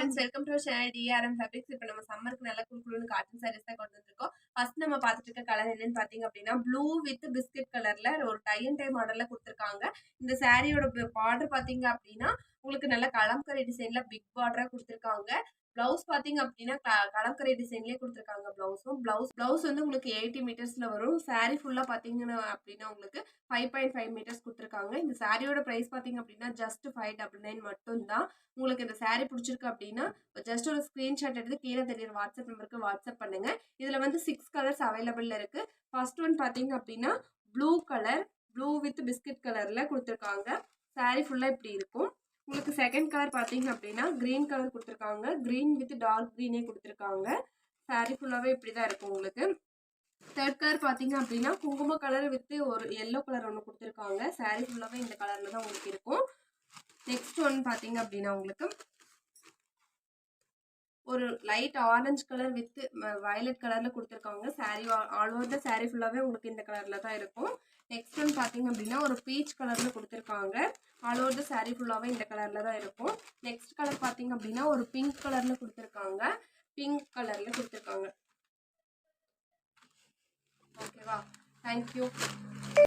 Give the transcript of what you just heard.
Friends, welcome to our channel T R M fabrics. இப்போ நம்ம சம்மருக்கு நல்லா குளுகுளுன்னு காட்டன் சாரீஸ் தான் கொண்டு வந்திருக்கோம். ஃபர்ஸ்ட் நம்ம பார்த்துட்டு இருக்க கலர் என்னன்னு பார்த்தீங்க அப்படின்னா ப்ளூ வித் பிஸ்கட் கலர்ல ஒரு டை அண்ட் டை மாடல்ல கொடுத்துருக்காங்க. இந்த சாரியோட பார்டர் பார்த்தீங்க அப்படின்னா உங்களுக்கு நல்ல கலம்கரி டிசைன்ல பிக் பார்டரா கொடுத்துருக்காங்க. பிளவுஸ் பார்த்தீங்க அப்படின்னா கலம்கரி டிசைன்லேயே கொடுத்துருக்காங்க. பிளவுஸ் வந்து உங்களுக்கு 80 மீட்டர்ஸ்ல வரும். சாரி ஃபுல்லா பார்த்தீங்கன்னா அப்படின்னா உங்களுக்கு 5.5 மீட்டர்ஸ் கொடுத்துருக்காங்க. இந்த சாரியோட ப்ரைஸ் பார்த்தீங்க அப்படின்னா ஜஸ்ட் 599 மட்டும்தான். உங்களுக்கு இந்த சாரி பிடிச்சிருக்கு அப்படின்னா ஜஸ்ட் ஒரு ஸ்கிரீன்ஷாட் எடுத்து கீழே தெரியுற வாட்ஸ்அப் நம்பருக்கு வாட்ஸ்அப் பண்ணுங்க. இதுல வந்து 6 கலர்ஸ் அவைலபிள்ல இருக்கு. ஃபர்ஸ்ட் ஒன் பார்த்தீங்க அப்படின்னா blue colour, blue with biscuit கலர்ல கொடுத்துருக்காங்க. சாரி ஃபுல்லா இப்படி இருக்கும். உங்களுக்கு செகண்ட் கலர் பார்த்தீங்க அப்படின்னா கிரீன் கலர் கொடுத்துருக்காங்க. கிரீன் வித் டார்க் கிரீனே கொடுத்துருக்காங்க. சாரி ஃபுல்லாவே இப்படிதான் இருக்கும் உங்களுக்கு. தேர்ட் கலர் பார்த்தீங்க அப்படின்னா குங்கும கலர் வித் ஒரு எல்லோ கலர் ஒன்று கொடுத்துருக்காங்க. சாரி ஃபுல்லாவே இந்த கலர்ல தான் உங்களுக்கு இருக்கும். நெக்ஸ்ட் ஒன் பார்த்தீங்க அப்படின்னா உங்களுக்கு ஒரு light orange colour with violet கலர்ல கொடுத்துருக்காங்க. Sorry all over the sorry ஃபுல்லாவே உங்களுக்கு இந்த கலர்ல தான் இருக்கும். நெக்ஸ்ட் ஒன் பார்த்தீங்க அப்படின்னா ஒரு பீச் கலர்ல கொடுத்துருக்காங்க. ஆல் ஓவர் த சாரி ஃபுல்லாவே இந்த கலர்ல தான் இருக்கும். நெக்ஸ்ட் கலர் பார்த்தீங்க அப்படின்னா ஒரு பிங்க் கலர்ல கொடுத்துருக்காங்க. ஓகேவா? தேங்க்யூ.